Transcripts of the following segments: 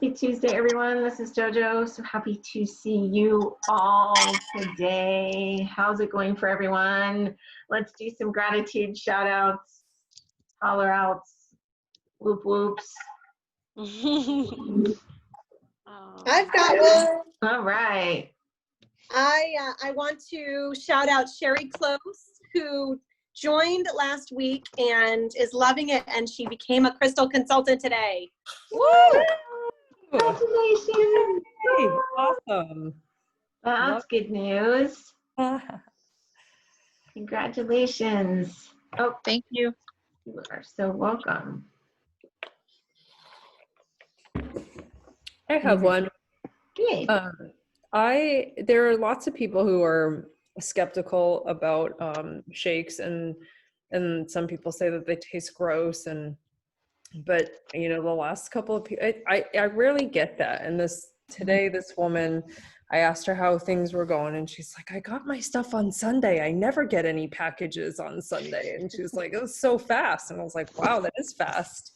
Happy Tuesday, everyone. This is JoJo. So happy to see you all today. How's it going for everyone? Let's do some gratitude shout outs, holler outs, whoop whoops. I've got one. All right. I want to shout out Sherry Close, who joined last week and is loving it, and she became a crystal consultant today. Woo! Congratulations! Hey, awesome. That's good news. Congratulations. Oh, Thank you. you are so welcome. I have one. Yay. There are lots of people who are skeptical about shakes, and some people say that they taste gross, but you know, the last couple of people, I rarely get that. And this woman, I asked her how things were going, and she's like, I got my stuff on Sunday. I never get any packages on Sunday. And she was like, it was so fast. And I was like, wow, that is fast.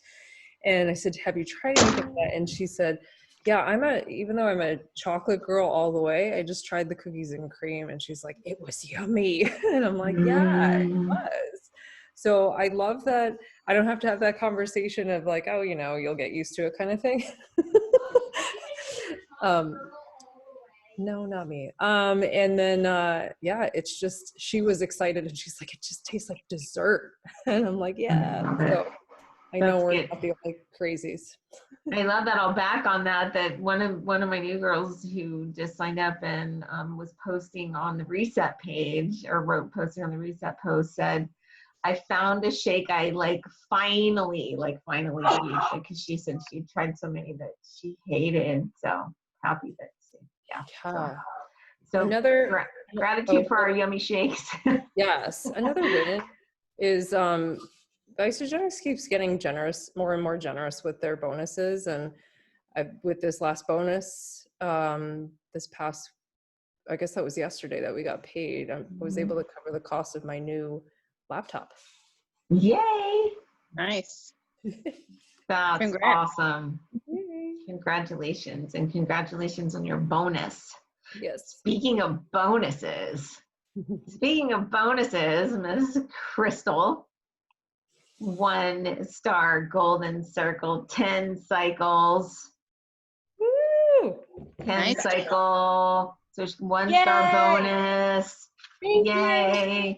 And I said, have you tried anything like that? And she said, yeah, even though I'm a chocolate girl all the way, I just tried the cookies and cream. And she's like, it was yummy. And I'm like, yeah, it was. So I love that I don't have to have that conversation of like, oh, you know, you'll get used to it kind of thing. No, not me. And then, yeah, it's just, she was excited and she's like, it just tastes like dessert. And I'm like, yeah. So I know we're not the only crazies. I love that. I'll back on that one of my new girls who just signed up and was posting on the reset page, or posting on the reset post, said, I found a shake I finally used, because she said she tried so many that she hated. So happy that So another gratitude for our yummy shakes. Yes, another win is Isogenics keeps getting more and more generous with their bonuses, and with this last bonus, this past, I guess that was yesterday that we got paid. I was able to cover the cost of my new laptop. Yay! Nice. That's Congrats. awesome. Yay. Congratulations, and congratulations on your bonus. Yes. Speaking of bonuses, Ms. Crystal, 1-star golden circle, 10 cycles. Woo! 10 Nice. cycle. So there's 1-star bonus. Thank Yay. you.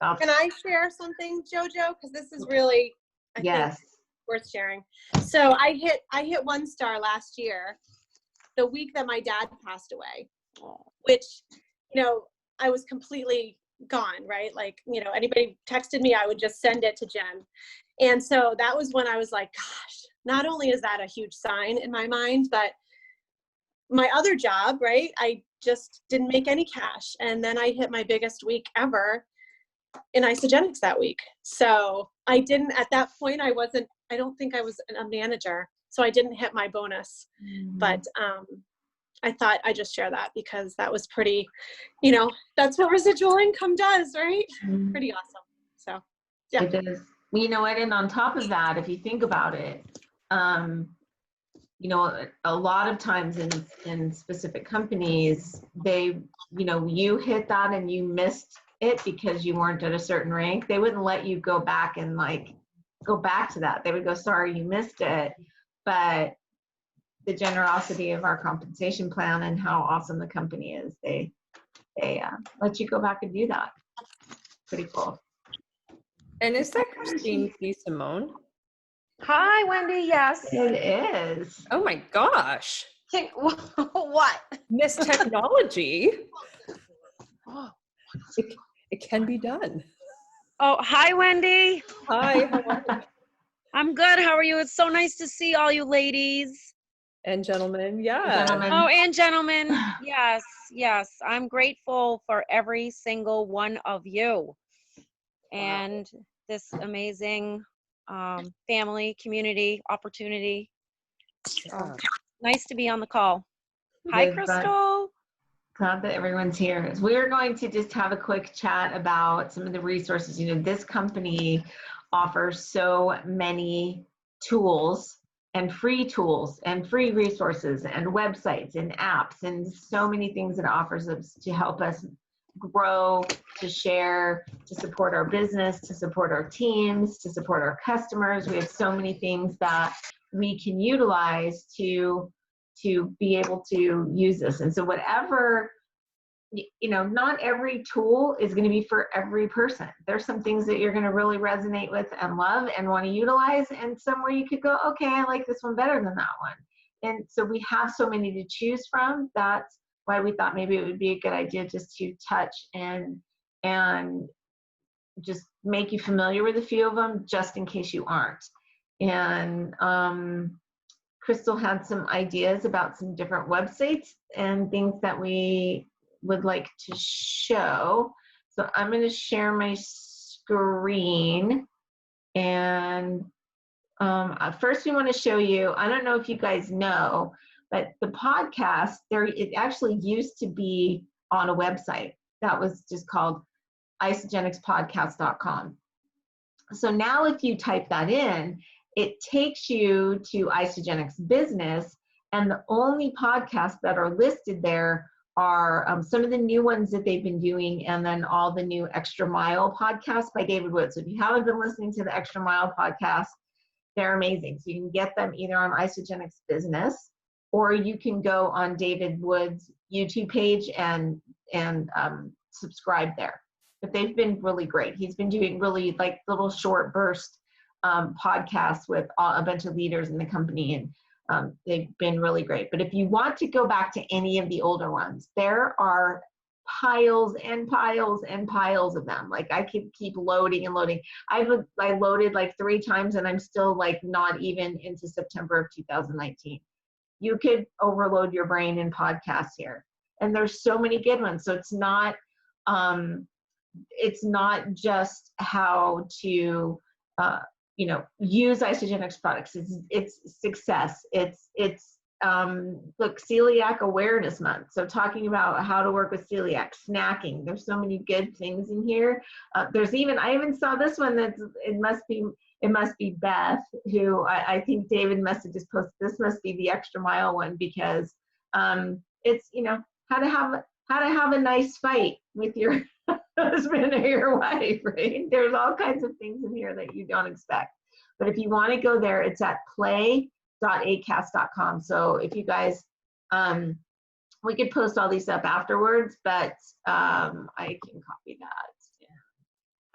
Can I share something, JoJo? Because this is really, I think, worth sharing. So I hit 1 star last year, the week that my dad passed away, which, you know, I was completely gone, right? Like, you know, anybody texted me, I would just send it to Jen. And so that was when I was like, gosh, not only is that a huge sign in my mind, but my other job, right? I just didn't make any cash. And then I hit my biggest week ever in Isogenics that week. So I didn't, at that point, I don't think I was a manager. So I didn't hit my bonus, but I thought I'd just share that because that was pretty, you know, that's what residual income does, right? Pretty awesome. So, yeah. It is. You know what? And on top of that, if you think about it, you know, a lot of times in specific companies, they, you know, you hit that and you missed it because you weren't at a certain rank. They wouldn't let you go back and go back to that. They would go, sorry, you missed it. But the generosity of our compensation plan and how awesome the company is, they let you go back and do that. Pretty cool. And is that Christine D. Simone? Hi, Wendy. Yes. It is. Oh my gosh. What? Miss Technology. It can be done. Oh, hi, Wendy. Hi, how are you? I'm good. How are you? It's so nice to see all you ladies. And gentlemen, yeah. Gentlemen. Oh, and gentlemen. Yes, yes. I'm grateful for every single one of you and this amazing family, community, opportunity. So, nice to be on the call. Hi, Good, Crystal. Glad that everyone's here. We're going to just have a quick chat about some of the resources. You know, this company offers so many tools free tools and free resources and websites and apps and so many things it offers us to help us grow, to share, to support our business, to support our teams, to support our customers. We have so many things that we can utilize to be able to use this. And so whatever, not every tool is going to be for every person. There's some things that you're going to really resonate with and love and want to utilize, and some where you could go, okay, I like this one better than that one. And so we have so many to choose from. That's why we thought maybe it would be a good idea just to touch and just make you familiar with a few of them, just in case you aren't. And Crystal had some ideas about some different websites and things that we would like to show. So I'm going to share my screen, and first we want to show you, I don't know if you guys know, but the podcast, it actually used to be on a website that was just called isagenixpodcast.com. So now if you type that in, it takes you to Isagenix Business, and the only podcasts that are listed there are some of the new ones that they've been doing, and then all the new Extra Mile podcasts by David Wood. So if you haven't been listening to the Extra Mile podcast, they're amazing. So you can get them either on Isagenix Business, or you can go on David Wood's YouTube page and subscribe there. But they've been really great. He's been doing really like little short burst podcasts with a bunch of leaders in the company, and they've been really great. But if you want to go back to any of the older ones, there are piles and piles and piles of them. Like I could keep loading and loading. I loaded like 3 times, and I'm still like not even into September of 2019. You could overload your brain in podcasts here, and there's so many good ones. So it's not just how to use Isagenix products. It's success. It's look, Celiac Awareness Month. So talking about how to work with celiac, snacking. There's so many good things in here. There's even, I even saw this one it must be Beth, who I think David must have just posted. This must be the Extra Mile one, because it's how to have a nice fight with your husband or your wife, right? There's all kinds of things in here that you don't expect. But if you want to go there, it's at play.acast.com. So if you guys, we could post all these up afterwards, but I can copy that and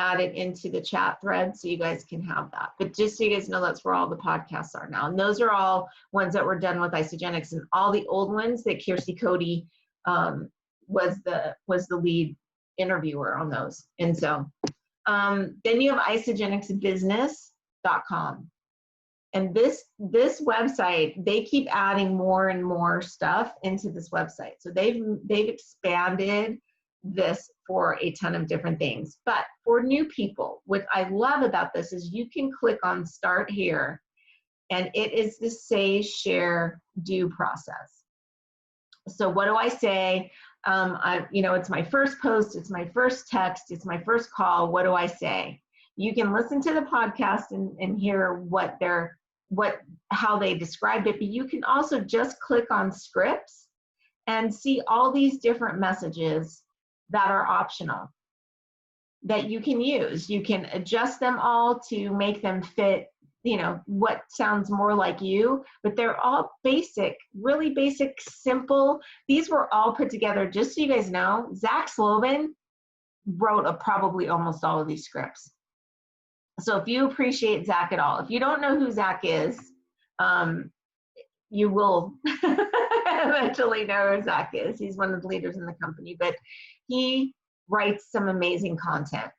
add it into the chat thread so you guys can have that. But just so you guys know, that's where all the podcasts are now. And those are all ones that were done with Isagenix, and all the old ones that Kirsty Cody was the lead interviewer on those. And so then you have isagenixbusiness.com, and this website, they keep adding more and more stuff into this website. So they've expanded this for a ton of different things. But for new people, what I love about this is you can click on start here, and it is the say, share, do process. So what do I say? It's my first post, it's my first text, it's my first call. What do I say? You can listen to the podcast and hear how they described it, but you can also just click on scripts and see all these different messages that are optional that you can use. You can adjust them all to make them fit what sounds more like you, but they're all basic, really basic, simple. These were all put together, just so you guys know, Zach Slovin wrote probably almost all of these scripts. So if you appreciate Zach at all, if you don't know who Zach is, you will eventually know who Zach is. He's one of the leaders in the company, but he writes some amazing content.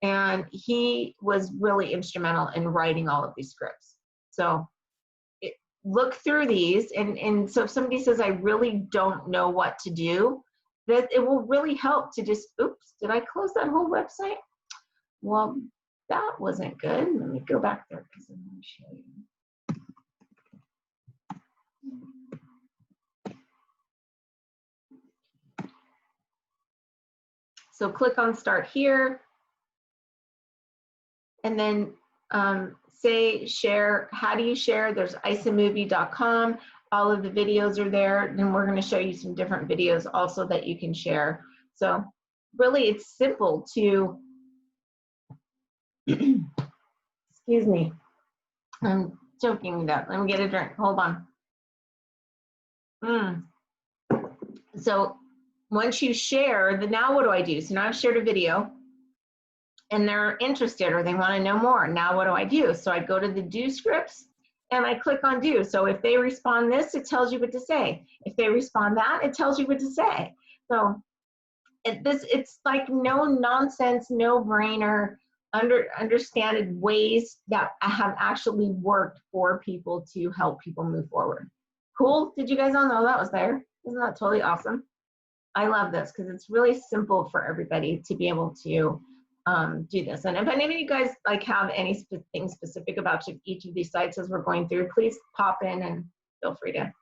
And he was really instrumental in writing all of these scripts. So look through these, and so if somebody says, I really don't know what to do, that it will really help to just, oops, did I close that whole website? Well, that wasn't good. Let me go back there because I'm going to show you. So click on start here. And then say share. How do you share? There's isamovie.com. All of the videos are there. Then we're going to show you some different videos also that you can share. So really, it's simple to, excuse me, I'm choking to death. Let me get a drink. Hold on. So once you share, now what do I do? So now I've shared a video and they're interested or they want to know more. Now what do I do? So I go to the do scripts and I click on do. So if they respond this, it tells you what to say. If they respond that, it tells you what to say. So it's like no nonsense, no brainer, understanded ways that have actually worked for people to help people move forward. Cool. Did you guys all know that was there? Isn't that totally awesome? I love this because it's really simple for everybody to be able to do this. And if any of you guys like have anything specific about each of these sites as we're going through, please pop in and feel free to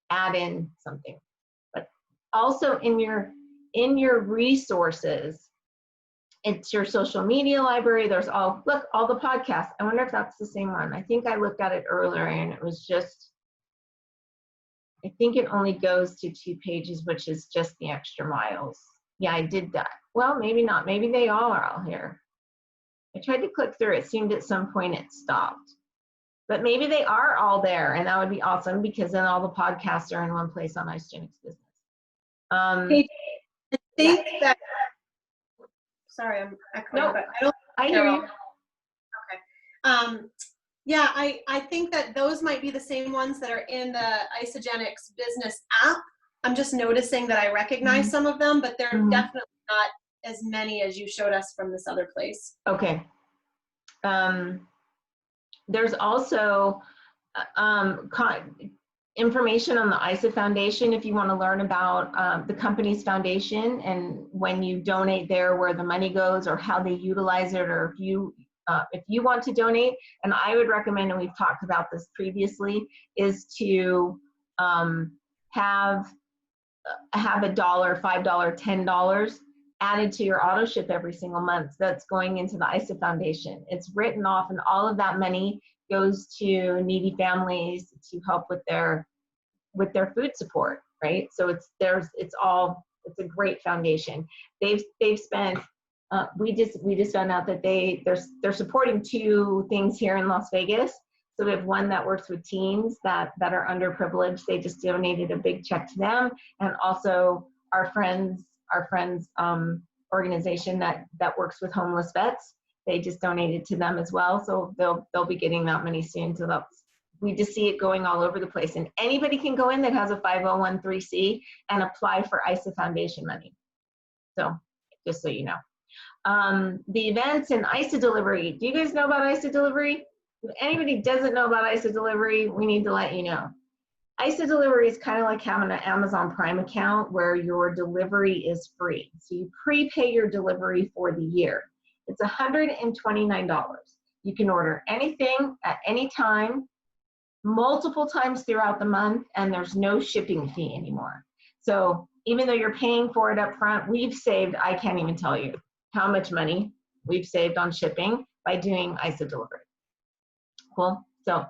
add in something. But also in your resources, it's your social media library. There's all the podcasts. I wonder if that's the same one. I think I looked at it earlier and it was just, I think it only goes to 2 pages, which is just the extra miles. Yeah, I did that. Well, maybe not. Maybe they all are all here. I tried to click through. It seemed at some point it stopped. But maybe they are all there, and that would be awesome because then all the podcasts are in one place on Isogenics Business. Hey, I think that, sorry, I'm echoing, no, but I hear you. Okay. Yeah, I think that those might be the same ones that are in the Isogenics Business app. I'm just noticing that I recognize some of them, but they're definitely not as many as you showed us from this other place. Okay. There's also information on the ISA Foundation if you want to learn about the company's foundation and when you donate there, where the money goes or how they utilize it, or if you want to donate. And I would recommend, and we've talked about this previously, is to have $1, $5, $10 added to your auto ship every single month. That's going into the ISA Foundation. It's written off, and all of that money goes to needy families to help with their food support, right? So it's a great foundation. They've spent. We just found out that they're supporting 2 things here in Las Vegas. So we have one that works with teens that are underprivileged. They just donated a big check to them, and also our friends organization that works with homeless vets. They just donated to them as well. So they'll be getting that money soon. So we just see it going all over the place, and anybody can go in that has a 501(c) and apply for ISA Foundation money. So just so you know. The events and ISA delivery. Do you guys know about ISA delivery? If anybody doesn't know about ISA delivery, we need to let you know. ISA delivery is kind of like having an Amazon Prime account where your delivery is free. So you prepay your delivery for the year. It's $129. You can order anything at any time, multiple times throughout the month, and there's no shipping fee anymore. So even though you're paying for it up front, we've saved, I can't even tell you how much money we've saved on shipping by doing ISA delivery. Cool. So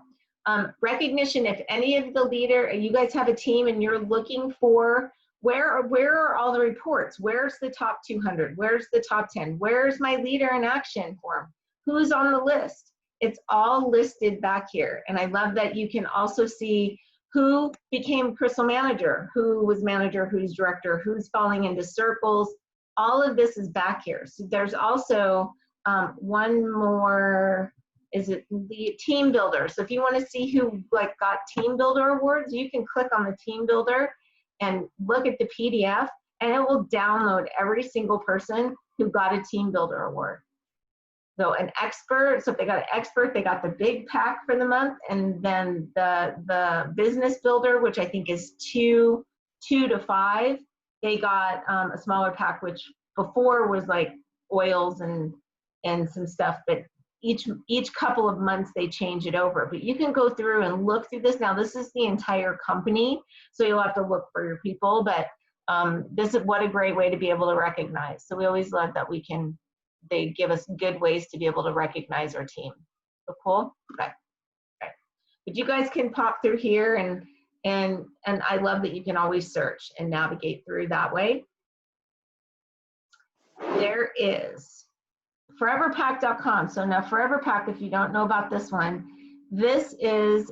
recognition, if any of the you guys have a team and you're looking for where are all the reports? Where's the top 200? Where's the top 10? Where's my leader in action form? Who's on the list? It's all listed back here. And I love that you can also see who became Crystal manager, who was manager, who's director, who's falling into circles. All of this is back here. So there's also one more, is it the team builder? So if you want to see who got team builder awards, you can click on the team builder and look at the PDF, and it will download every single person who got a team builder award. So an expert, so if they got an expert, they got the big pack for the month, and then the business builder, which I think is 2 to 5, they got a smaller pack, which before was like oils and some stuff, but each couple of months they change it over. But you can go through and look through this. Now this is the entire company, so you'll have to look for your people, but this is what a great way to be able to recognize. So we always love that they give us good ways to be able to recognize our team. So cool? Okay. Okay. But you guys can pop through here, and I love that you can always search and navigate through that way. There is foreverpack.com. So now foreverpack, if you don't know about this one, this is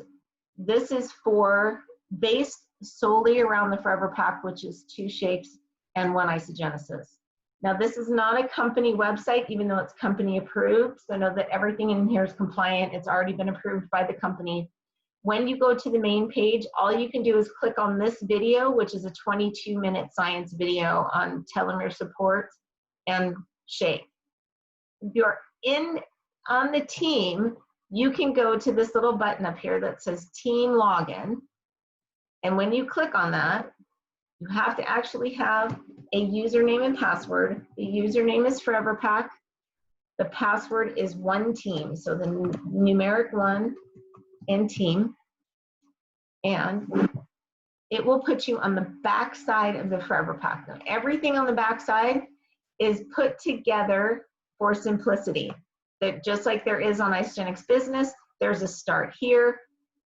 for based solely around the Forever Pack, which is 2 shakes and 1 isogenesis. Now, this is not a company website, even though it's company approved. So know that everything in here is compliant. It's already been approved by the company. When you go to the main page, all you can do is click on this video, which is a 22-minute science video on telomere support and shake. If you're on the team, you can go to this little button up here that says Team Login. And when you click on that, you have to actually have a username and password. The username is ForeverPack. The password is 1team. So the numeric 1 and team. And it will put you on the back side of the Forever Pack. Now, everything on the back side is put together for simplicity. That just like there is on Isogenics Business, there's a start here.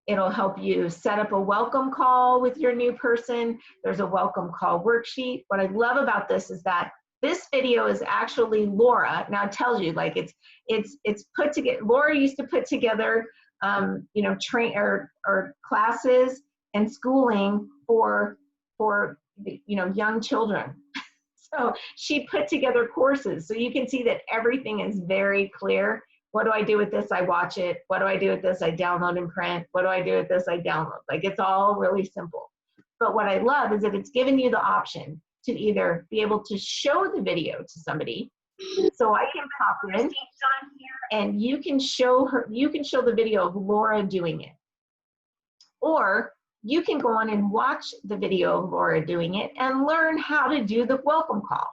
It'll help you set up a welcome call with your new person. There's a welcome call worksheet. What I love about this is that this video is actually Laura. Now it tells you, like, it's put together. Laura used to put together you know, or classes and schooling for you know, young children. So she put together courses. So you can see that everything is very clear. What do I do with this? I watch it. What do I do with this? I download and print. What do I do with this? I download. Like, it's all really simple. But what I love is that it's given you the option to either be able to show the video to somebody. So I can pop in and you can show the video of Laura doing it. Or you can go on and watch the video of Laura doing it and learn how to do the welcome call.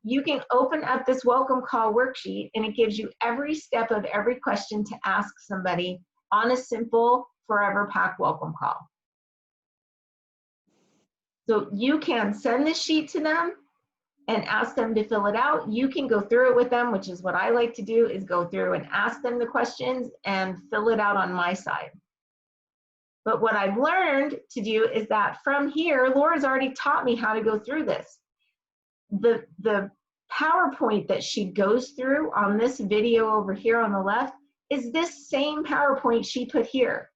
You can open up this welcome call worksheet and it gives you every step of every question to ask somebody on a simple Forever Pack welcome call. So you can send this sheet to them and ask them to fill it out. You can go through it with them, which is what I like to do, is go through and ask them the questions and fill it out on my side. But what I've learned to do is that from here, Laura's already taught me how to go through this. The PowerPoint that she goes through on this video over here on the left is this same PowerPoint she put here.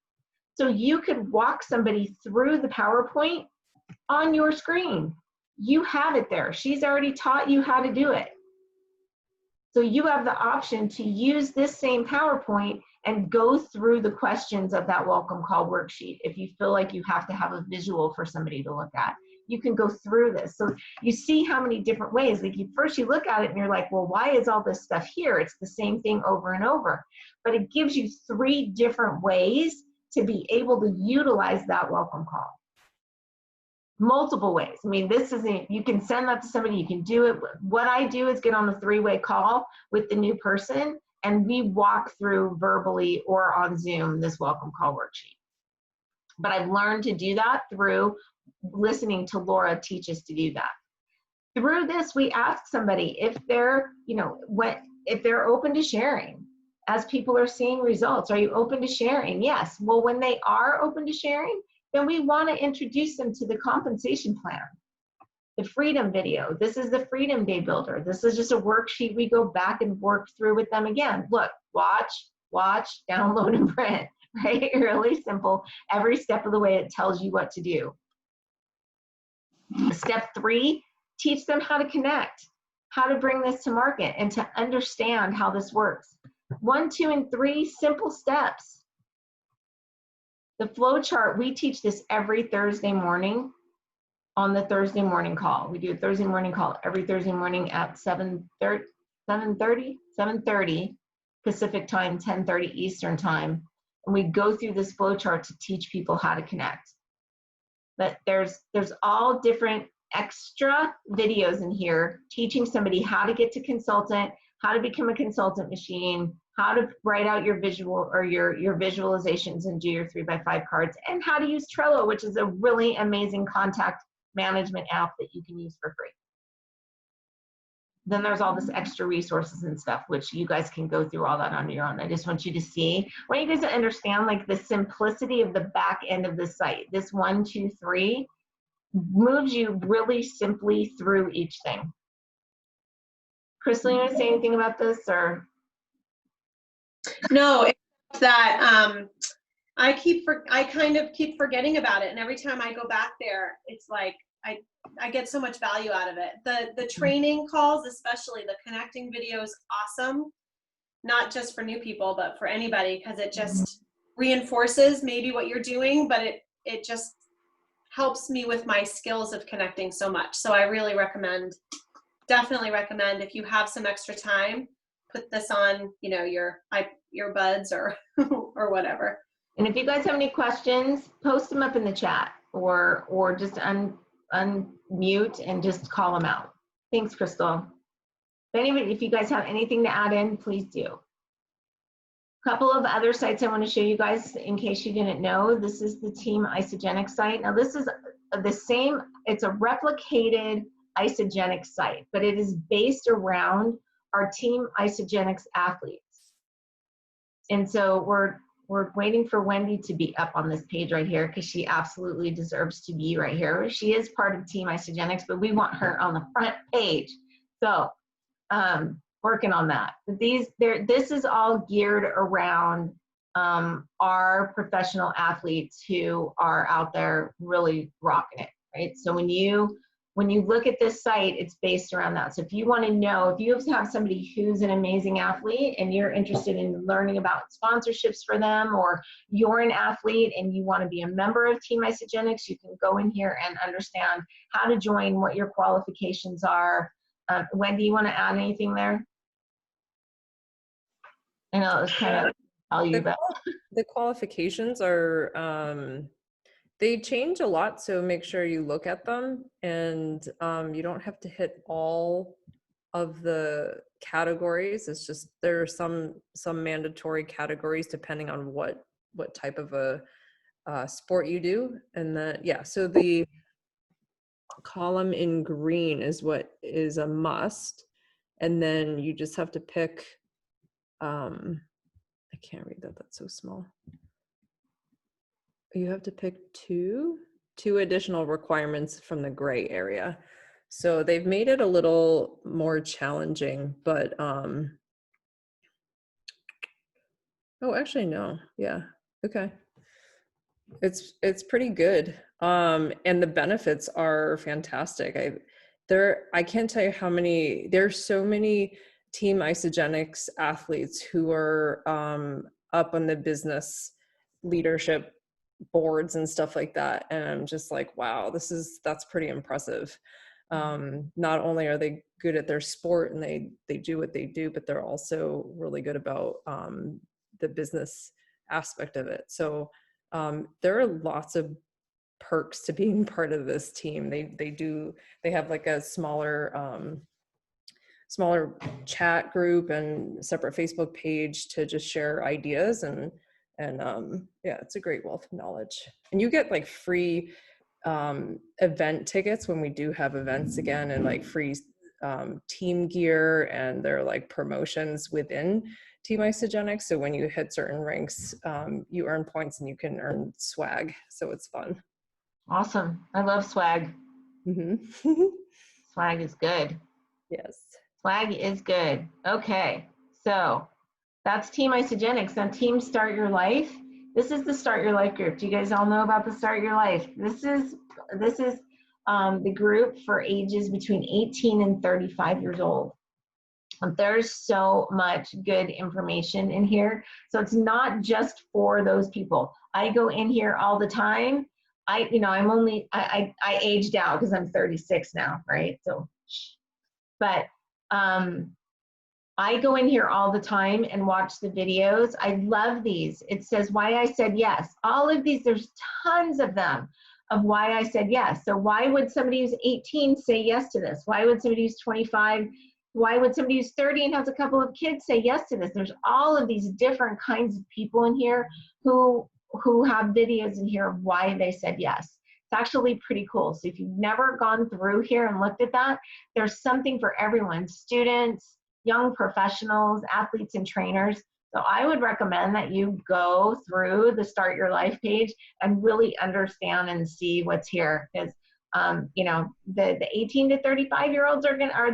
So you could walk somebody through the PowerPoint on your screen. You have it there. She's already taught you how to do it. So you have the option to use this same PowerPoint and go through the questions of that welcome call worksheet. If you feel like you have to have a visual for somebody to look at, you can go through this. So you see how many different ways. Like, first you look at it and you're like, well, why is all this stuff here? It's the same thing over and over. But it gives you 3 different ways to be able to utilize that welcome call. Multiple ways. I mean, this isn't, you can send that to somebody, you can do it. What I do is get on the 3-way call with the new person and we walk through verbally or on Zoom this welcome call worksheet. But I've learned to do that through listening to Laura teach us to do that. Through this, we ask somebody if they're, you know, if they're open to sharing. As people are seeing results, are you open to sharing? Yes. Well, when they are open to sharing, then we want to introduce them to the compensation plan. The Freedom video. This is the Freedom Day Builder. This is just a worksheet we go back and work through with them again. Look, watch, download, and print, right? Really simple. Every step of the way, it tells you what to do. Step 3, teach them how to connect, how to bring this to market, and to understand how this works. 1, 2, and 3, simple steps. The flow chart, we teach this every Thursday morning on the Thursday morning call. We do a Thursday morning call every Thursday morning at 7:30 Pacific time, 10:30 Eastern time. And we go through this flow chart to teach people how to connect. But there's all different extra videos in here teaching somebody how to get to consultant, how to become a consultant machine, how to write out your visual or your visualizations and do your 3x5 cards, and how to use Trello, which is a really amazing contact management app that you can use for free. then there's all this extra resources and stuff, which you guys can go through all that on your own. I just want you to see, I want you guys to understand like the simplicity of the back end of the site. This 1, 2, 3 moves you really simply through each thing. Crystal, you want to say anything about this or? No, it's that I kind of keep forgetting about it, and every time I go back there, it's like I get so much value out of it. The training calls, especially the connecting video, is awesome, not just for new people, but for anybody, because it just reinforces maybe what you're doing, but it just helps me with my skills of connecting so much. So I really definitely recommend if you have some extra time, put this on, you know, your earbuds or or whatever. And if you guys have any questions, post them up in the chat or just unmute and just call them out. Thanks, Crystal. If you guys have anything to add in, please do. A couple of other sites I want to show you guys in case you didn't know. This is the Team Isogenics site. Now this is the same, it's a replicated Isogenics site, but it is based around our Team Isogenics athletes. And so we're waiting for Wendy to be up on this page right here because she absolutely deserves to be right here. She is part of Team Isogenics, but we want her on the front page. So working on that. But this is all geared around our professional athletes who are out there really rocking it, right? So when you look at this site, it's based around that. So if you want to know, if you have somebody who's an amazing athlete and you're interested in learning about sponsorships for them, or you're an athlete and you want to be a member of Team Isogenics, you can go in here and understand how to join, what your qualifications are. Wendy, you want to add anything there? I know it was kind of tell you about. The qualifications are they change a lot, so make sure you look at them, and you don't have to hit all of the categories. It's just there are some mandatory categories depending on what type of a sport you do. And then so the column in green is what is a must, and then you just have to pick I can't read that, that's so small. You have to pick two additional requirements from the gray area. So they've made it a little more challenging, but oh, actually no. Yeah. Okay. It's pretty good. And the benefits are fantastic. I can't tell you how many, there's so many Team Isogenics athletes who are up on the business leadership boards and stuff like that, and I'm just like, wow, that's pretty impressive. Not only are they good at their sport and they do what they do, but they're also really good about the business aspect of it. So there are lots of perks to being part of this team. They have like a smaller chat group and separate Facebook page to just share ideas, and it's a great wealth of knowledge. And you get like free event tickets when we do have events again, and like free team gear, and there are like promotions within Team Isogenics. So when you hit certain ranks, you earn points and you can earn swag. So it's fun. Awesome. I love swag. Mm-hmm. Swag is good. Yes. Swag is good. Okay. So that's Team Isogenics. Now Team Start Your Life. This is the Start Your Life group. Do you guys all know about the Start Your Life? This is the group for ages between 18 and 35 years old. There's so much good information in here. So it's not just for those people. I go in here all the time. I aged out because I'm 36 now, right? So, but I go in here all the time and watch the videos. I love these. It says why I said yes. All of these, there's tons of them of why I said yes. So why would somebody who's 18 say yes to this? Why would somebody who's 25, why would somebody who's 30 and has a couple of kids say yes to this? There's all of these different kinds of people in here who have videos in here of why they said yes. It's actually pretty cool. So if you've never gone through here and looked at that, there's something for everyone, students, young professionals, athletes, and trainers. So I would recommend that you go through the Start Your Life page and really understand and see what's here, because you know, the 18 to 35-year-olds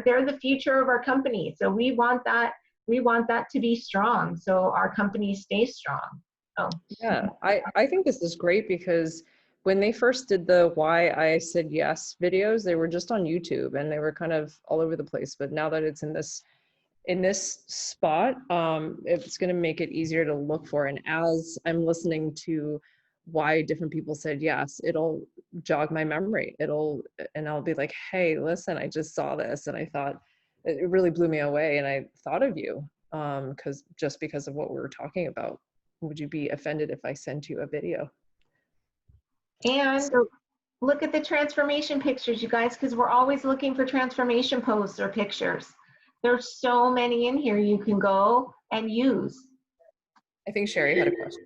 they're the future of our company. So we want that to be strong, so our company stays strong. Oh Yeah, I think this is great because when they first did the Why I Said Yes videos, they were just on YouTube and they were kind of all over the place. But now that it's in this spot, it's going to make it easier to look for. And as I'm listening to why different people said yes, it'll jog my memory. And I'll be like, hey, listen, I just saw this and I thought it really blew me away. And I thought of you because of what we were talking about. Would you be offended if I sent you a video? And So, look at the transformation pictures, you guys, because we're always looking for transformation posts or pictures. There's so many in here you can go and use. I think Sherry had a question.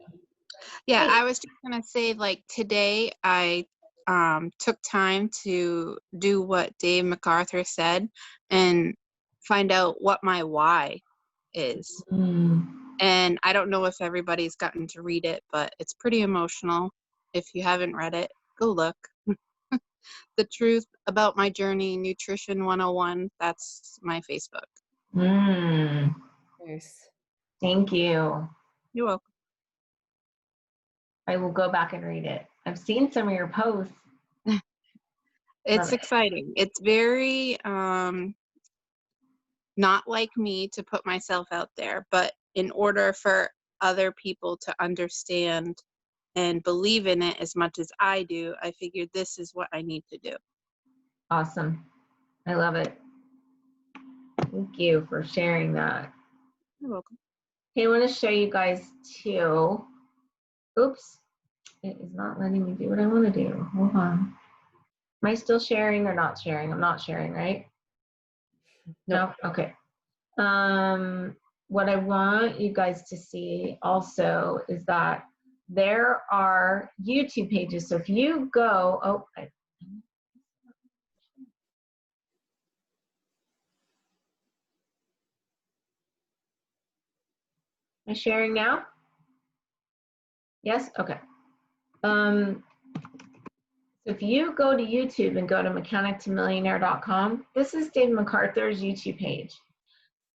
Yeah, Hey. I was just gonna say, like, today I took time to do what Dave MacArthur said and find out what my why is. And I don't know if everybody's gotten to read it, but it's pretty emotional. If you haven't read it, go look. The Truth About My Journey, Nutrition 101, that's my Facebook. Nice. Thank you. You're welcome. I will go back and read it. I've seen some of your posts. It's Love it. exciting. It's very not like me to put myself out there, but in order for other people to understand and believe in it as much as I do, I figured this is what I need to do. Awesome. I love it. Thank you for sharing that. You're welcome. Okay, I want to show you guys too. Oops. It is not letting me do what I want to do. Hold on. Am I still sharing or not sharing? I'm not sharing, right? Nope. No? Okay. What I want you guys to see also is that there are YouTube pages. So if you go, am I sharing now? Yes? Okay. So if you go to YouTube and go to mechanictomillionaire.com, this is Dave MacArthur's YouTube page.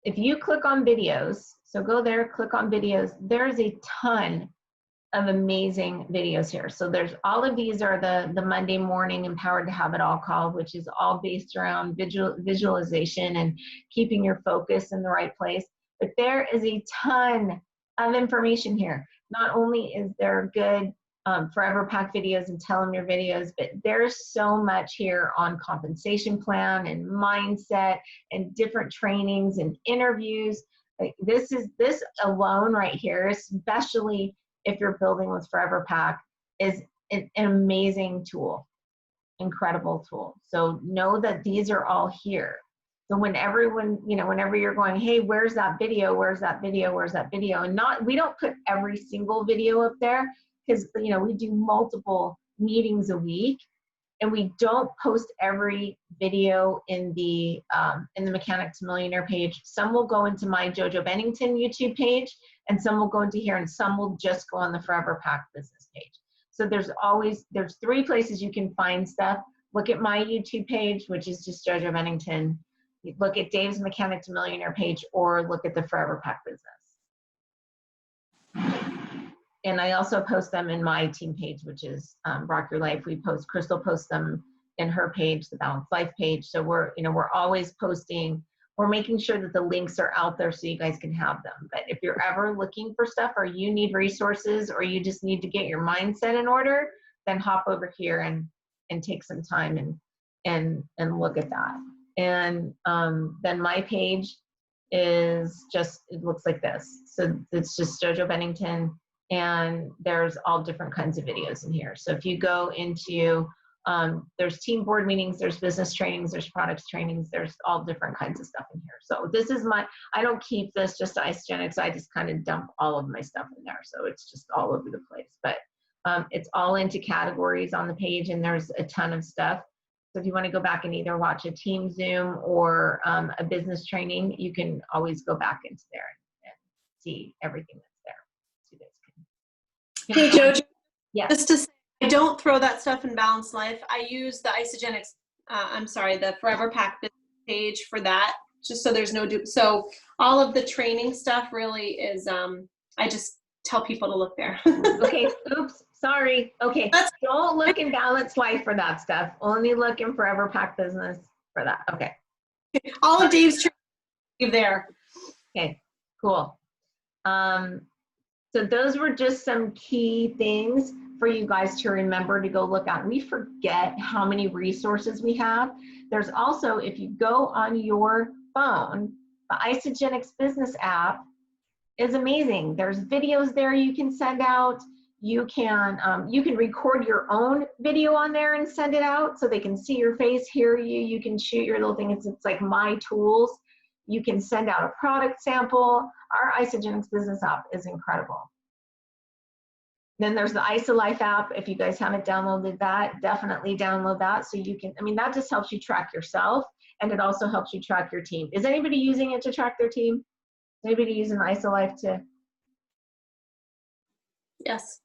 If you click on videos, so go there, click on videos, there's a ton of amazing videos here. So there's all of these are the Monday morning Empowered to Have It All call, which is all based around visualization and keeping your focus in the right place. But there is a ton of information here. Not only is there good Forever Pack videos and Tell Them Your videos, but there's so much here on compensation plan and mindset and different trainings and interviews. Like this alone right here, especially if you're building with Forever Pack, is an amazing tool, incredible tool. So know that these are all here. So when everyone, whenever you're going, hey, where's that video? Where's that video? Where's that video? And we don't put every single video up there because, we do multiple meetings a week and we don't post every video in the Mechanic to Millionaire page. Some will go into my Jojo Bennington YouTube page and some will go into here and some will just go on the Forever Pack business page. So there's 3 places you can find stuff. Look at my YouTube page, which is just Jojo Bennington. Look at Dave's Mechanic to Millionaire page or look at the Forever Pack business. And I also post them in my team page, which is Rock Your Life. Crystal posts them in her page, the Balanced Life page. So we're always posting. We're making sure that the links are out there so you guys can have them. But if you're ever looking for stuff or you need resources or you just need to get your mindset in order, then hop over here and take some time and look at that. And then my page is just, it looks like this. So it's just Jojo Bennington. And there's all different kinds of videos in here. So if you go into, there's team board meetings, there's business trainings, there's products trainings, there's all different kinds of stuff in here. So this is I don't keep this just to Isogenics, I just kind of dump all of my stuff in there. So it's just all over the place. But It's all into categories on the page, and there's a ton of stuff. So if you want to go back and either watch a team Zoom or a business training, you can always go back into there and see everything that's there. So you guys can. Hey, Jojo, Yeah. just to say, I don't throw that stuff in Balanced Life. I use the Isogenics, the Forever Pack business page for that, just so there's no so all of the training stuff really is, I just tell people to look there. Okay, oops, sorry. Okay, don't look in Balanced Life for that stuff. Only look in Forever Pack Business for that. Okay. All of Dave's training there. Okay, cool. So those were just some key things for you guys to remember to go look at. We forget how many resources we have. There's also, if you go on your phone, the Isogenics business app is amazing. There's videos there you can send out. You can record your own video on there and send it out so they can see your face, hear you. You can shoot your little thing. It's like My Tools. You can send out a product sample. Our Isogenics business app is incredible. Then there's the IsoLife app. If you guys haven't downloaded that, definitely download that. So you can, that just helps you track yourself, and it also helps you track your team. Is anybody using it to track their team? Anybody using IsoLife to? Yes.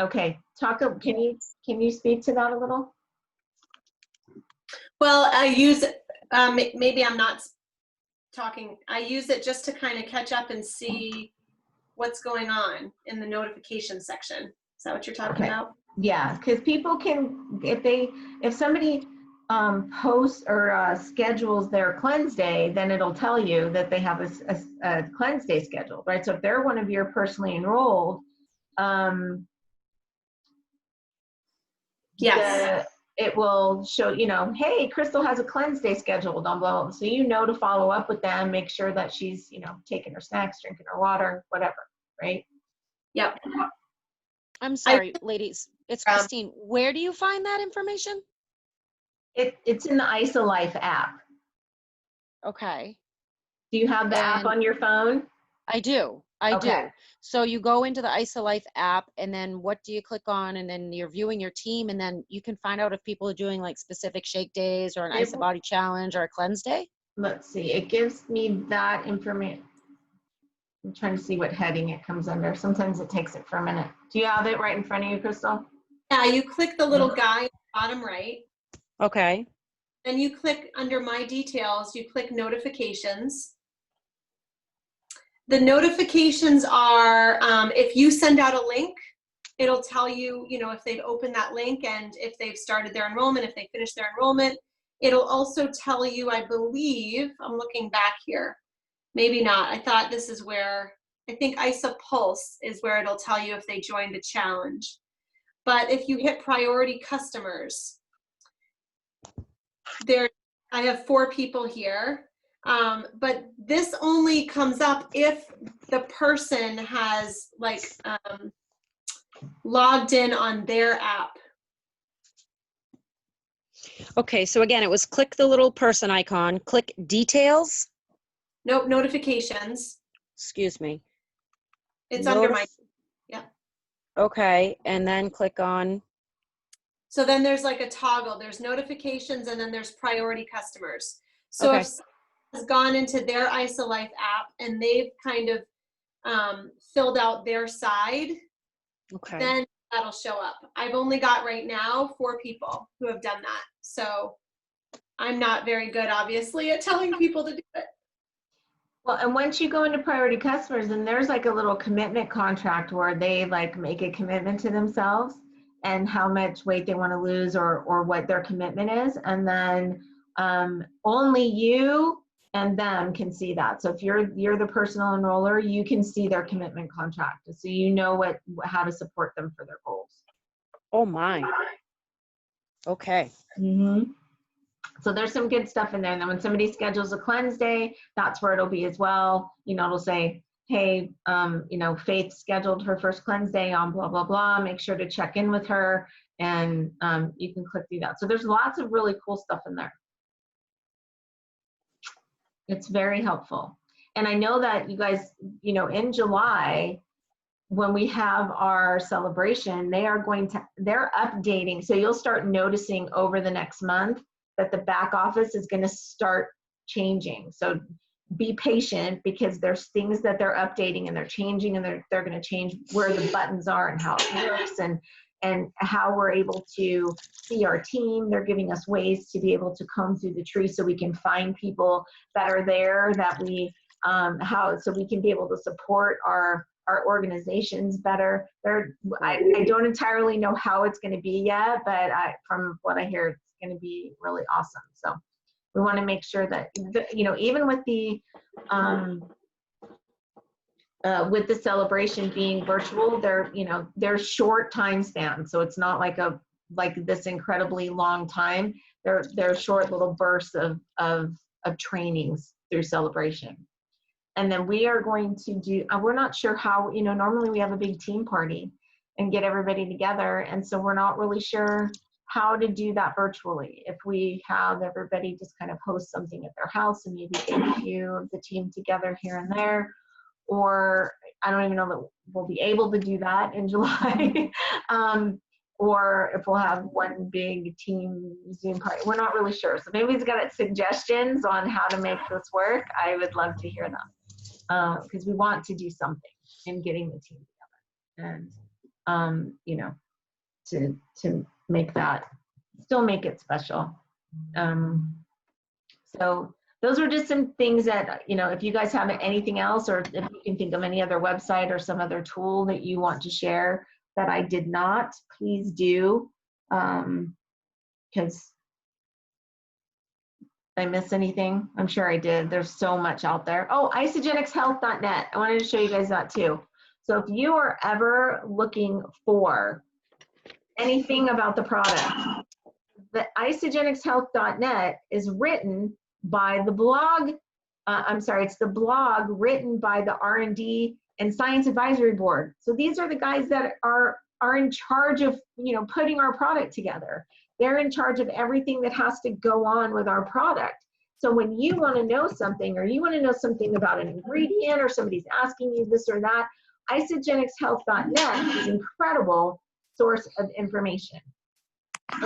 Okay, can you speak to that a little? Well, I use it, maybe I'm not talking. I use it just to kind of catch up and see what's going on in the notification section. Is that what you're talking about? Yeah, because people can, if somebody posts or schedules their cleanse day, then it'll tell you that they have a cleanse day scheduled, right? So if they're one of your personally enrolled, yes, it will show, hey, Crystal has a cleanse day scheduled on blah, blah. So to follow up with them, make sure that she's, taking her snacks, drinking her water, whatever, right? Yep. I'm sorry, ladies. It's Christine. Where do you find that information? It's in the IsoLife app. Okay. Do you have the app on your phone? I do. I do. So you go into the IsoLife app, and then what do you click on? And then you're viewing your team, and then you can find out if people are doing like specific shake days or an Iso Body challenge or a cleanse day. Let's see. It gives me that information. I'm trying to see what heading it comes under. Sometimes it takes it for a minute. Do you have it right in front of you, Crystal? Yeah, you click the little guy at the bottom right. Okay. Then you click under My Details, you click Notifications. The notifications are, if you send out a link, it'll tell you, if they've opened that link and if they've started their enrollment, if they finished their enrollment. It'll also tell you, I believe, I'm looking back here, maybe not. I thought this is where, I think ISA Pulse is where it'll tell you if they joined the challenge. But if you hit priority customers, I have 4 people here. But this only comes up if the person has logged in on their app. Okay, so again, it was click the little person icon, click details. Nope, notifications. Excuse me. It's under my, yeah. Okay, and then click on. So then there's like a toggle. There's notifications and then there's priority customers. So if someone has gone into their IsoLife app and they've kind of filled out their side, then that'll show up. I've only got right now 4 people who have done that. So I'm not very good, obviously, at telling people to do it. Well, and once you go into priority customers, then there's like a little commitment contract where they make a commitment to themselves and how much weight they want to lose or what their commitment is. And then only you and them can see that. So if you're the personal enroller, you can see their commitment contract. So you know how to support them for their goals. Oh my. Okay. Mm-hmm. So there's some good stuff in there. And then when somebody schedules a cleanse day, that's where it'll be as well. It'll say, hey, Faith scheduled her first cleanse day on blah, blah, blah. Make sure to check in with her. And you can click through that. So there's lots of really cool stuff in there. It's very helpful. And I know that you guys, in July, when we have our celebration, they're updating. So you'll start noticing over the next month that the back office is going to start changing. So be patient, because there's things that they're updating and they're changing, and they're going to change where the buttons are and how it works, and how we're able to see our team. They're giving us ways to be able to comb through the tree so we can find people that are there, that we so we can be able to support our organizations better. I don't entirely know how it's going to be yet, but from what I hear, it's going to be really awesome. So we want to make sure that, even with the celebration being virtual, they're short time spans. So it's not like this incredibly long time. They're short little bursts of trainings through celebration. And then we are going to do, we're not sure how, normally we have a big team party and get everybody together. And so we're not really sure how to do that virtually. If we have everybody just kind of host something at their house and maybe get a few of the team together here and there, or I don't even know that we'll be able to do that in July. Or if we'll have one big team Zoom party. We're not really sure. So maybe he's got suggestions on how to make this work. I would love to hear them, because we want to do something in getting the team together, and to make that, still make it special. So those were just some things that, if you guys have anything else, or if you can think of any other website or some other tool that you want to share that I did not, please do, because I miss anything? I'm sure I did. There's so much out there. Oh, isagenixhealth.net. I wanted to show you guys that too. So if you are ever looking for anything about the product, the isagenixhealth.net is written by the blog. It's the blog written by the R&D and Science Advisory Board. So these are the guys that are in charge of, putting our product together. They're in charge of everything that has to go on with our product. So when you want to know something, or you want to know something about an ingredient, or somebody's asking you this or that, isagenixhealth.net is an incredible source of information.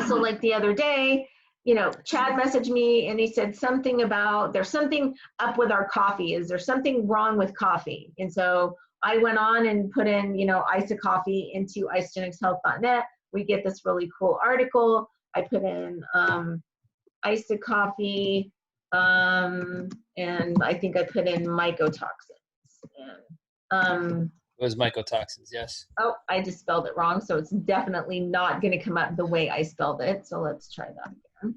So like the other day, Chad messaged me and he said something about, there's something up with our coffee. Is there something wrong with coffee? And so I went on and put in, ISA coffee into isagenixhealth.net. We get this really cool article. I put in ISA coffee, and I think I put in mycotoxins. And, it was mycotoxins, yes. oh, I just spelled it wrong, so it's definitely not going to come up the way I spelled it. So let's try that again.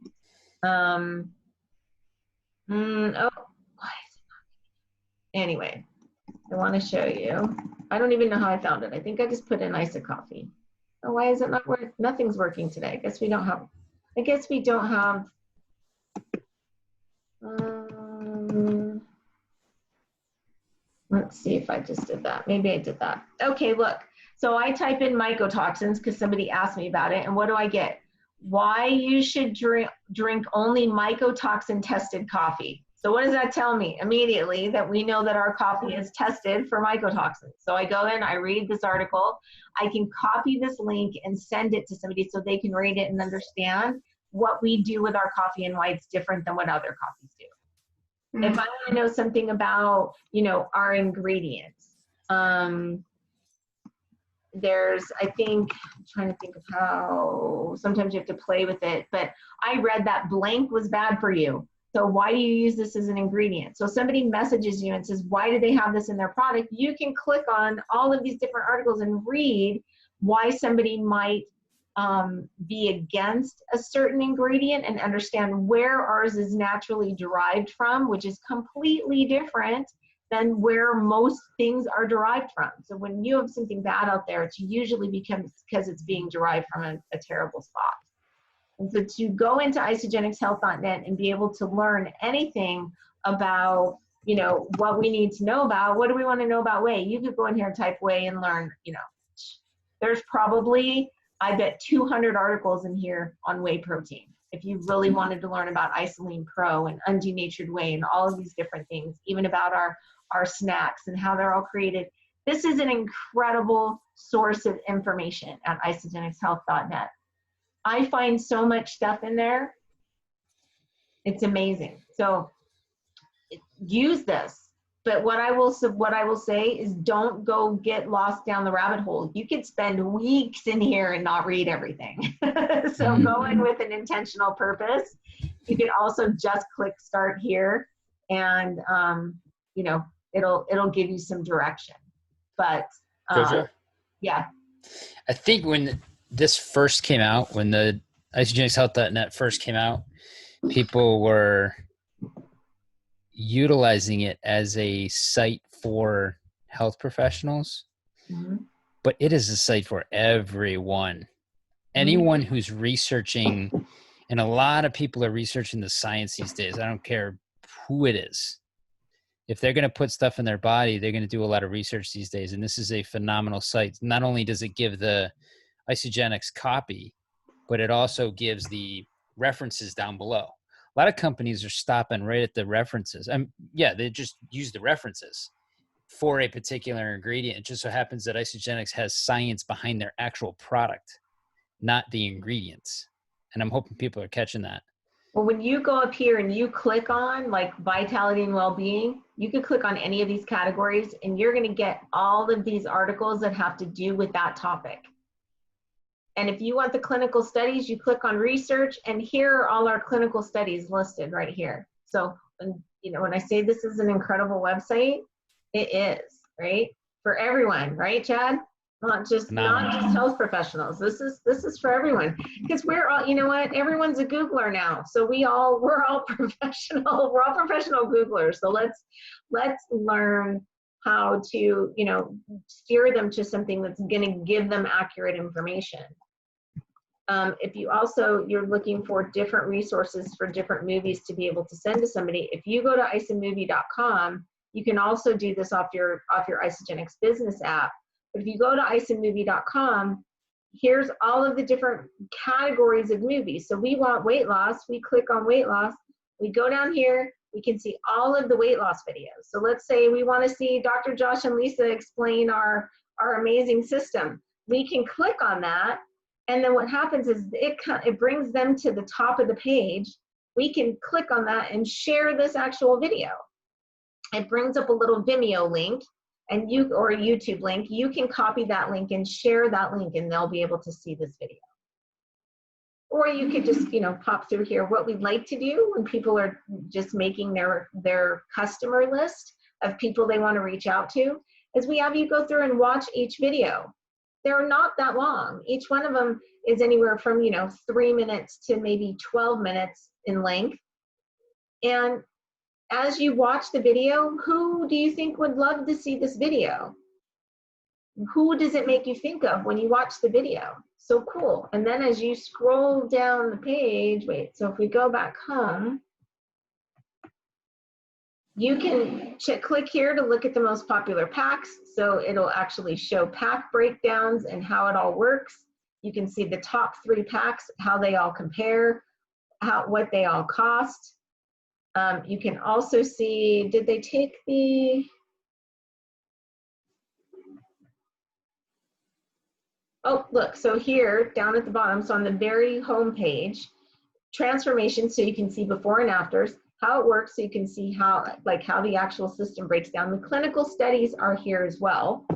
Oh, why is it not? Anyway, I want to show you. I don't even know how I found it. I think I just put in ISA coffee. Oh, why is it not working? Nothing's working today. I guess we don't have. Let's see if I just did that. Maybe I did that. Okay, look. So I type in mycotoxins because somebody asked me about it, and what do I get? Why you should drink only mycotoxin tested coffee. So what does that tell me? Immediately that we know that our coffee is tested for mycotoxins. So I go in, I read this article, I can copy this link and send it to somebody so they can read it and understand what we do with our coffee and why it's different than what other coffees do. If I want to know something about, our ingredients, there's, I'm trying to think of how, sometimes you have to play with it, but I read that blank was bad for you. So why do you use this as an ingredient? So somebody messages you and says, why do they have this in their product? You can click on all of these different articles and read why somebody might be against a certain ingredient, and understand where ours is naturally derived from, which is completely different than where most things are derived from. So when you have something bad out there, it's usually because it's being derived from a terrible spot. And so to go into isagenixhealth.net and be able to learn anything about, what we need to know about, what do we want to know about whey? You could go in here and type whey and learn, there's probably, I bet 200 articles in here on whey protein. If you really wanted to learn about Isolene Pro and undenatured whey and all of these different things, even about our snacks and how they're all created, This is an incredible source of information at isogenicshealth.net. I find so much stuff in there. It's amazing. So use this. But what I will say is don't go get lost down the rabbit hole. You could spend weeks in here and not read everything. So go in with an intentional purpose. You can also just click start here, and you know, it'll give you some direction. But Jojo? yeah. I think when this first came out, when the isogenicshealth.net first came out, people were utilizing it as a site for health professionals, but it is a site for everyone. Anyone who's researching, and a lot of people are researching the science these days. I don't care who it is. If they're going to put stuff in their body, they're going to do a lot of research these days. And this is a phenomenal site. Not only does it give the Isogenics copy, but it also gives the references down below. A lot of companies are stopping right at the references. Yeah, they just use the references for a particular ingredient. It just so happens that Isogenics has science behind their actual product, not the ingredients. And I'm hoping people are catching that. Well, when you go up here and you click on like vitality and well-being, you can click on any of these categories and you're going to get all of these articles that have to do with that topic. And if you want the clinical studies, you click on research, and here are all our clinical studies listed right here. So, you know, when I say this is an incredible website, it is, right? For everyone, right, Chad? Not just health professionals. This is for everyone, because we're all, you know what? Everyone's a Googler now. So we're all professional. We're all professional Googlers. So let's learn how to, you know, steer them to something that's going to give them accurate information. If you're looking for different resources for different movies to be able to send to somebody, if you go to isomovie.com, you can also do this off your Isogenics business app. But if you go to isomovie.com, here's all of the different categories of movies. So we want weight loss, we click on weight loss, we go down here, we can see all of the weight loss videos. So let's say we want to see Dr. Josh and Lisa explain our amazing system. We can click on that, and then what happens is it brings them to the top of the page. We can click on that and share this actual video. It brings up a little Vimeo link, or a YouTube link. You can copy that link and share that link, and they'll be able to see this video. Or you could just, you know, pop through here. What we'd like to do when people are just making their customer list of people they want to reach out to is we have you go through and watch each video. They're not that long. Each one of them is anywhere from, you know, 3 minutes to maybe 12 minutes in length. And as you watch the video, who do you think would love to see this video? Who does it make you think of when you watch the video? So cool. And then as you scroll down the page, so if we go back home, you can click here to look at the most popular packs. So it'll actually show pack breakdowns and how it all works. You can see the top 3 packs, how they all compare, what they all cost. You can also see, did they take the, oh, look, so here, down at the bottom, so on the very home page, transformation, so you can see before and afters, how it works, so you can see how the actual system breaks down. The clinical studies are here as well.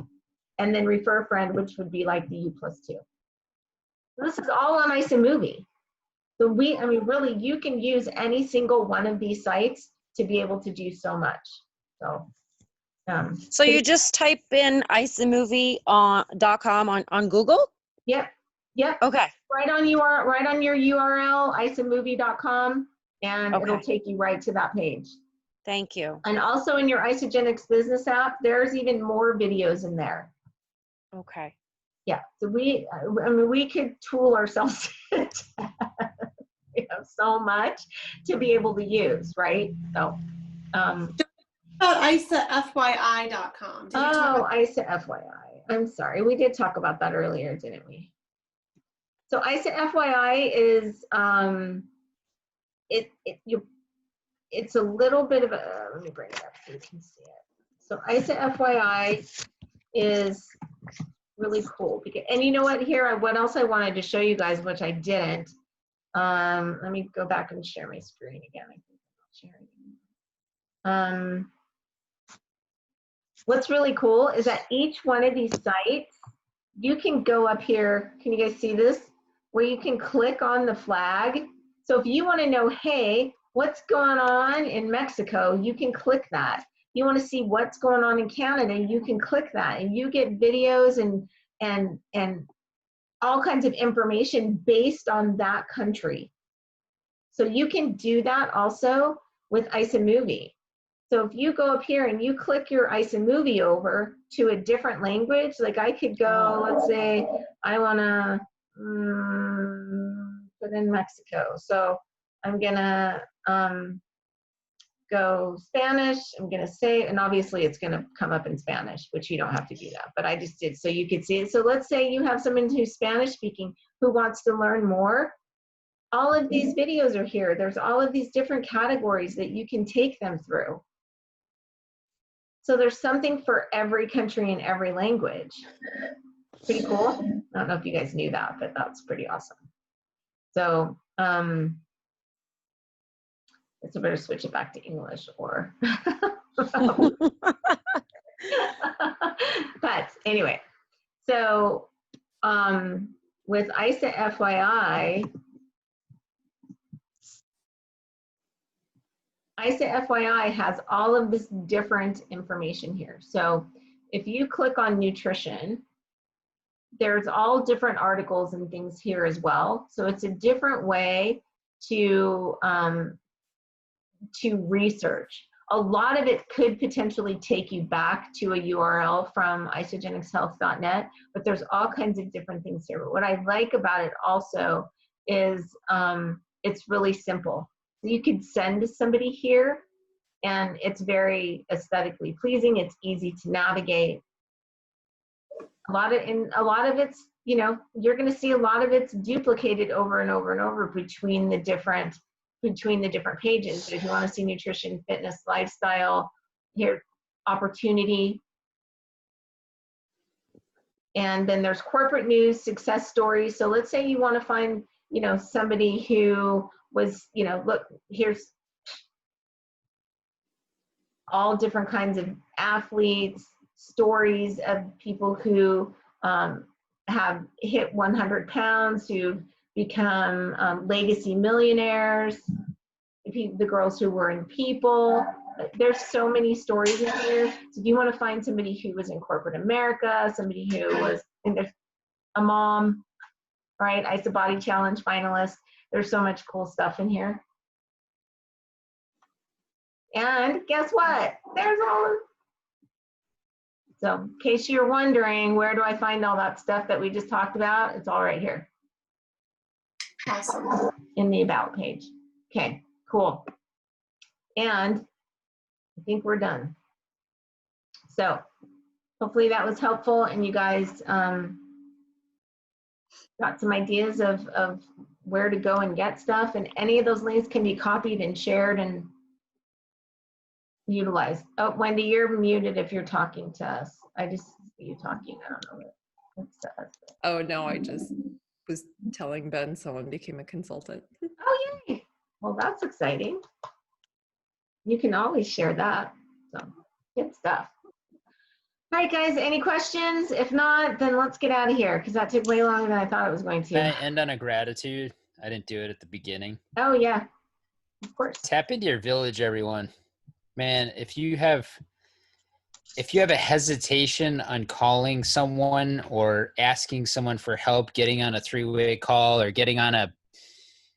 And then refer a friend, which would be like the U+2. This is all on iSaMovie. So really, you can use any single one of these sites to be able to do so much. So you just type in isomovie.com on Google? Yep. Okay. Right on your URL, isomovie.com, and Okay. it'll take you right to that page. Thank you. And also in your Isogenics business app, there's even more videos in there. Okay. Yeah, so we could tool ourselves to we have so much to be able to use, right? So, About isafyi.com. ISA FYI. I'm sorry, we did talk about that earlier, didn't we? So ISA FYI is it's a little bit of a, let me bring it up so you can see it. So ISA FYI is really cool. And you know what, here, what else I wanted to show you guys, which I didn't. Let me go back and share my screen again. I think I'm not sharing. What's really cool is that each one of these sites, you can go up here. Can you guys see this? Where you can click on the flag. So if you want to know, hey, what's going on in Mexico, you can click that. You want to see what's going on in Canada, you can click that, and you get videos and all kinds of information based on that country. So you can do that also with iSaMovie. So if you go up here and you click your iSaMovie over to a different language, like I could go, let's say I want to put in Mexico. So I'm gonna go Spanish, I'm gonna say, and obviously it's gonna come up in Spanish, which you don't have to do that, but I just did so you could see it. So let's say you have someone who's Spanish speaking who wants to learn more. All of these videos are here. There's all of these different categories that you can take them through. So there's something for every country and every language. Pretty cool. I don't know if you guys knew that, but that's pretty awesome. So, so better switch it back to English or. But anyway, so with ISA FYI, ISA FYI has all of this different information here. So if you click on nutrition, there's all different articles and things here as well. So it's a different way to research. A lot of it could potentially take you back to a URL from isagenixhealth.net, but there's all kinds of different things here. But what I like about it also is it's really simple. You could send to somebody here, and it's very aesthetically pleasing. It's easy to navigate. A lot of it's, you know, you're going to see a lot of it's duplicated over and over and over between the different pages. But if you want to see nutrition, fitness, lifestyle, here, opportunity, and then there's corporate news, success stories. So let's say you want to find, you know, somebody who was, you know, look, here's all different kinds of athletes, stories of people who have hit 100 pounds, who've become legacy millionaires, the girls who were in People. There's so many stories in here. So if you want to find somebody who was in corporate America, somebody who was a mom, right? ISA Body Challenge finalist. There's so much cool stuff in here. And guess what? There's all of, so in case you're wondering, where do I find all that stuff that we just talked about? It's all right here. Awesome. In the About page. Okay, cool. And I think we're done. So hopefully that was helpful and you guys got some ideas of where to go and get stuff, and any of those links can be copied and shared and utilized. Oh, Wendy, you're muted if you're talking to us. I just see you talking. I don't know what it says. Oh, no, I just was telling Ben someone became a consultant. Oh, yay. Well, that's exciting. You can always share that. So good stuff. All right, guys, any questions? If not, then let's get out of here because that took way longer than I thought it was going to. Can I end on a gratitude? I didn't do it at the beginning. Oh, yeah, of course. Tap into your village, everyone. Man, if you have a hesitation on calling someone or asking someone for help, getting on a 3-way call or getting on a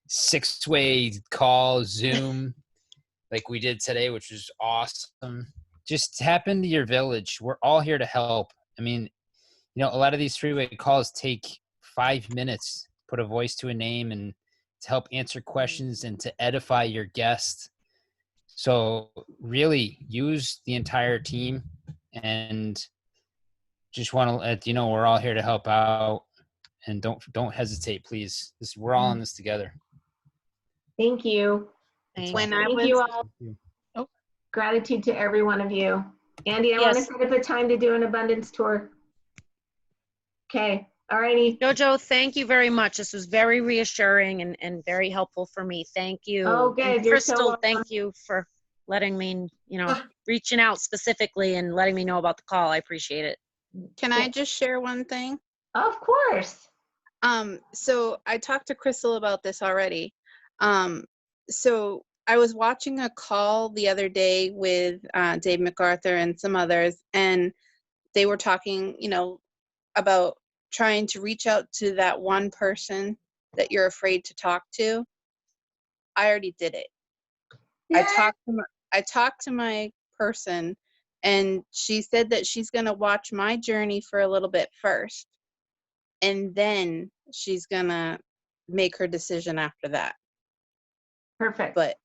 6-way call, Zoom, like we did today, which was awesome. Just tap into your village. We're all here to help. I mean, you know, a lot of these 3-way calls take 5 minutes, put a voice to a name and to help answer questions and to edify your guest. So really use the entire team and just want to let you know we're all here to help out, and don't hesitate, please. We're all in this together. Thank you. Thank When you. I Thank was, you all. Oh. Gratitude to every one of you. Andy, I want to Yes. set up a time to do an abundance tour. Okay, all righty. Jojo, thank you very much. This was very reassuring and very helpful for me. Thank you. Oh, good. And You're so Crystal, welcome. thank you for letting me, reaching out specifically and letting me know about the call. I appreciate it. Can I just share one thing? Of course. So I talked to Crystal about this already. So I was watching a call the other day with Dave MacArthur and some others, and they were talking, about trying to reach out to that one person that you're afraid to talk to. I already did it. Yay. I talked to my person, and she said that she's going to watch my journey for a little bit first, and then she's going to make her decision after that. Perfect. But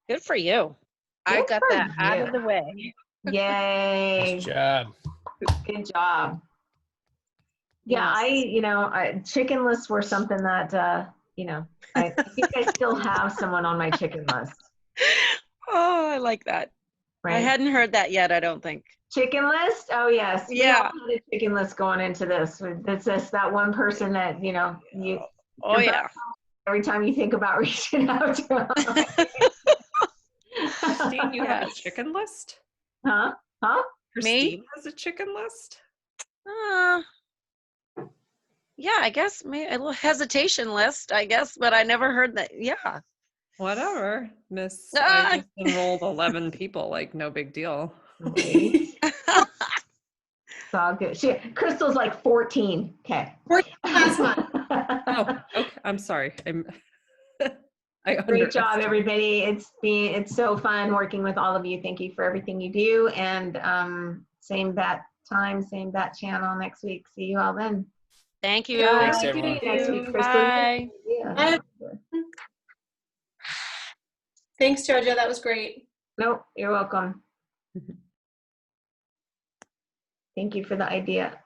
Good for you. I Good got for that out you. of the way. Yay. Nice job. Good job. Yeah, Yes. chicken lists were something that, I think I still have someone on my chicken list, Oh, I like that. I right? hadn't heard that yet, I don't think. Chicken list? Oh, yes. We all Yeah. had a chicken list going into this. It's just that one person that, you Oh, yeah. every time you think about reaching out to them. Christine, you have a Yes. chicken list? Huh? Christine has a chicken list? Yeah, I guess maybe a little hesitation list, I guess, but I never heard that. Yeah. Whatever, Miss. Ah. I just enrolled 11 people, like no big deal. Right. It's all good. Crystal's like 14. Okay. Last month. Oh, okay. I'm sorry. I Great job, underestimated. everybody. It's so fun working with all of you. Thank you for everything you do. And same bat time, same bat channel next week. See you all then. Thank you. Bye. Thanks, See you everyone. next week, Crystal. Bye. Yeah. Thanks, Jojo. That was great. Nope, you're welcome. Thank you for the idea.